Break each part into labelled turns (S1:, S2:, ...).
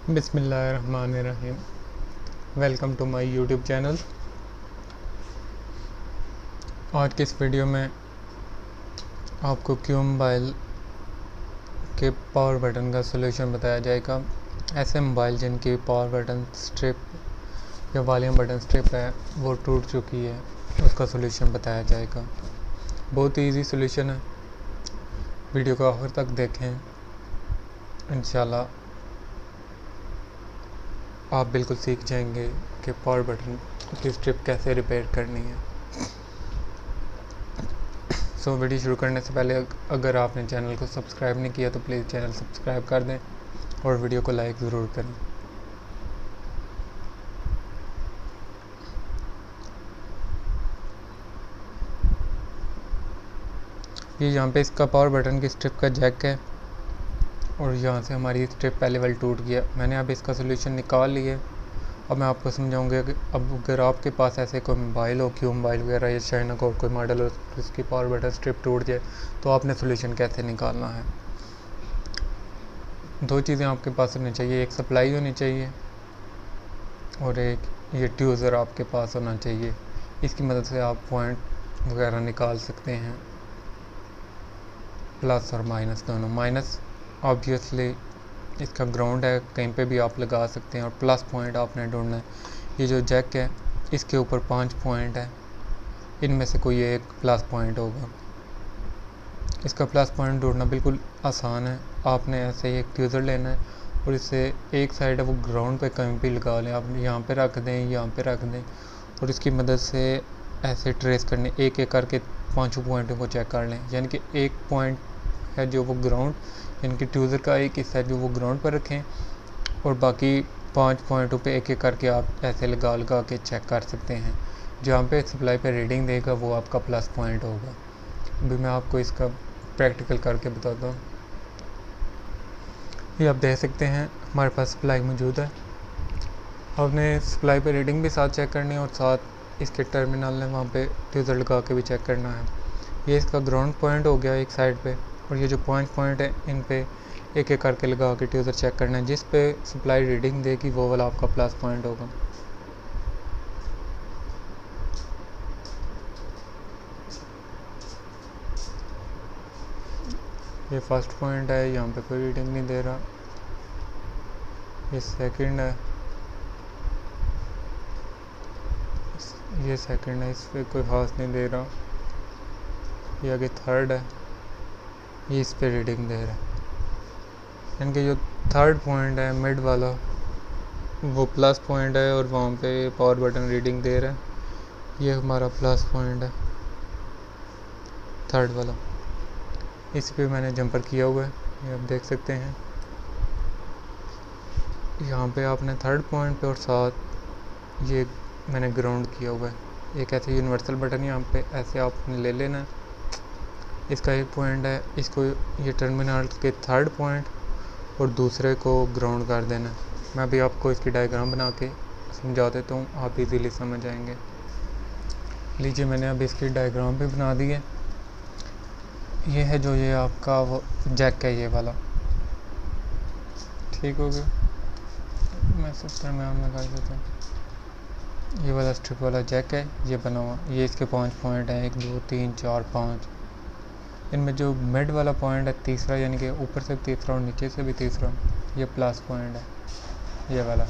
S1: बिस्मिल्लाहिर्रहमानिर्रहीम। Welcome to my YouTube channel. आज की इस वीडियो में आपको क्यू मोबाइल के पावर बटन का सलूशन बताया जाएगा। ऐसे मोबाइल जिनकी पावर बटन स्ट्रिप या वॉल्यूम बटन स्ट्रिप है वो टूट चुकी है, उसका सलूशन बताया जाएगा। बहुत ही ईजी सलूशन है, वीडियो को आखिर तक देखें। इंशाल्लाह आप बिल्कुल सीख जाएंगे कि पावर बटन की स्ट्रिप कैसे रिपेयर करनी है। वीडियो शुरू करने से पहले अगर आपने चैनल को सब्सक्राइब नहीं किया तो प्लीज़ चैनल सब्सक्राइब कर दें और वीडियो को लाइक ज़रूर करें। ये यहाँ पे इसका पावर बटन की स्ट्रिप का जैक है और यहाँ से हमारी स्ट्रिप पहले वाली टूट गया। मैंने अब इसका सोल्यूशन निकाल लिया। अब मैं आपको समझाऊंगा कि अब अगर आपके पास ऐसे कोई मोबाइल हो, क्यू मोबाइल वगैरह या चाइना का कोई मॉडल हो, जिसकी पावर बटन स्ट्रिप टूट जाए तो आपने सोल्यूशन कैसे निकालना है। दो चीज़ें आपके पास होनी चाहिए, एक सप्लाई होनी चाहिए और एक ये ट्यूज़र आपके पास होना चाहिए। इसकी मदद से आप पॉइंट वगैरह निकाल सकते हैं, प्लस और माइनस दोनों। माइनस ऑब्वियसली इसका ग्राउंड है, कहीं पे भी आप लगा सकते हैं, और प्लस पॉइंट आपने ढूंढना है। ये जो जैक है इसके ऊपर 5 पॉइंट है, इनमें से कोई एक प्लस पॉइंट होगा। इसका प्लस पॉइंट ढूंढना बिल्कुल आसान है। आपने ऐसे ही एक ट्यूज़र लेना है और इससे एक साइड है वो ग्राउंड पे कहीं भी लगा लें। आप यहाँ पे रख दें, यहाँ पे रख दें और इसकी मदद से ऐसे ट्रेस करने, एक एक करके 5 पॉइंटों को चेक कर लें। यानी कि एक पॉइंट है जो वो ग्राउंड, इनकी ट्यूज़र का एक हिस्सा है जो वो ग्राउंड पर रखें और बाकी 5 पॉइंटों पे एक एक करके आप ऐसे लगा लगा के चेक कर सकते हैं। जहाँ पे सप्लाई पे रीडिंग देगा वो आपका प्लस पॉइंट होगा। अभी मैं आपको इसका प्रैक्टिकल करके बताता हूँ। ये आप देख सकते हैं हमारे पास सप्लाई मौजूद है। आपने सप्लाई पे रीडिंग भी साथ चेक करनी है और साथ इसके टर्मिनल है वहाँ पे ट्यूज़र लगा के भी चेक करना है। ये इसका ग्राउंड पॉइंट हो गया एक साइड पे, और ये जो पॉइंट है इन पे एक एक करके लगा के ट्यूज़र चेक करना है। जिस पे सप्लाई रीडिंग देगी वो वाला आपका प्लस पॉइंट होगा। ये फर्स्ट पॉइंट है, यहाँ पे कोई रीडिंग नहीं दे रहा। ये सेकंड है, ये सेकंड है, इस पर कोई खास नहीं दे रहा। ये आगे थर्ड है, ये इस पे रीडिंग दे रहा है। यानी कि जो थर्ड पॉइंट है मिड वाला वो प्लस पॉइंट है और वहाँ पे पावर बटन रीडिंग दे रहा है। ये हमारा प्लस पॉइंट है थर्ड वाला। इस पे मैंने जंपर किया हुआ है, ये आप देख सकते हैं। यहाँ पे आपने थर्ड पॉइंट पे और साथ ये मैंने ग्राउंड किया हुआ है। एक ऐसे यूनिवर्सल बटन यहाँ पे ऐसे आपने ले लेना है। इसका एक पॉइंट है, इसको ये टर्मिनल के थर्ड पॉइंट और दूसरे को ग्राउंड कर देना है। मैं भी आपको इसकी डायग्राम बना के समझा देता हूँ, आप इजीली समझ जाएंगे। लीजिए मैंने अब इसकी डायग्राम भी बना दी है। ये है जो ये आपका वो जैक है, ये वाला ठीक हो गया। मैं सब दरम्यान में कर देता हूँ। ये वाला स्ट्रिप वाला जैक है, ये बना हुआ। ये इसके 5 पॉइंट हैं, 1 2 3 4 5। इनमें जो मिड वाला पॉइंट है तीसरा, यानी कि ऊपर से तीसरा और नीचे से भी तीसरा, ये प्लस पॉइंट है ये वाला।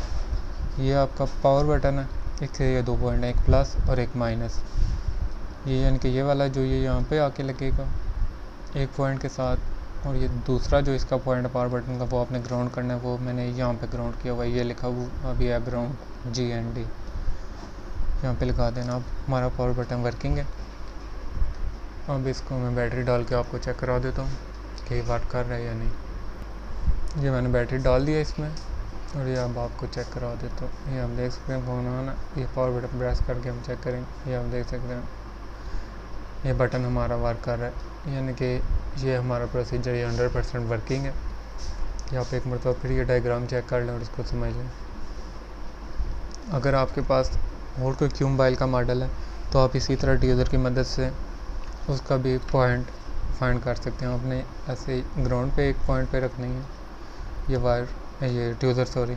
S1: ये आपका पावर बटन है, इसके ये 2 पॉइंट हैं, एक प्लस और एक माइनस। ये यानी कि ये वाला जो ये यहाँ पे आके लगेगा एक पॉइंट के साथ, और ये दूसरा जो इसका पॉइंट है पावर बटन का वो आपने ग्राउंड करना है। वो मैंने यहाँ पे ग्राउंड किया हुआ है, ये लिखा हुआ अभी है ग्राउंड GND, यहाँ पे लगा देना। अब हमारा पावर बटन वर्किंग है। अब इसको मैं बैटरी डाल के आपको चेक करा देता हूँ कि वर्क कर रहा है या नहीं। ये मैंने बैटरी डाल दिया इसमें और ये अब आपको चेक करा देता हूँ। ये आप देख सकते हैं फ़ोन ऑन है। ये पावर बटन प्रेस करके हम चेक करेंगे। ये आप देख सकते हैं ये बटन हमारा वर्क कर रहा है, यानी कि ये हमारा प्रोसीजर ये 100% वर्किंग है। ये आप एक मरतबा फिर ये डायग्राम चेक कर लें और इसको समझ लें। अगर आपके पास और कोई क्यू मोबाइल का मॉडल है तो आप इसी तरह ट्यूज़र की मदद से उसका भी पॉइंट फाइंड कर सकते हैं। आपने ऐसे ग्राउंड पे एक पॉइंट पे रखनी है, ये वायर ये ड्यूज़र सॉरी,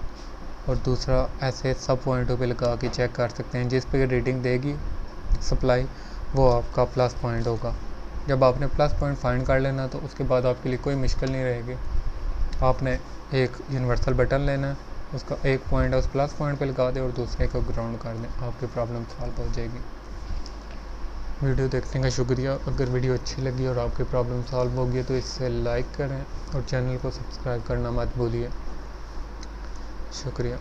S1: और दूसरा ऐसे सब पॉइंटों पे लगा के चेक कर सकते हैं। जिस पे रीडिंग देगी सप्लाई वो आपका प्लस पॉइंट होगा। जब आपने प्लस पॉइंट फाइंड कर लेना तो उसके बाद आपके लिए कोई मुश्किल नहीं रहेगी। आपने एक यूनिवर्सल बटन लेना है, उसका एक पॉइंट है उस प्लस पॉइंट पे लगा दें और दूसरे को ग्राउंड कर दें, आपकी प्रॉब्लम सॉल्व हो जाएगी। वीडियो देखने का शुक्रिया। अगर वीडियो अच्छी लगी और आपकी प्रॉब्लम सॉल्व होगी तो इसे लाइक करें और चैनल को सब्सक्राइब करना मत भूलिए। शुक्रिया।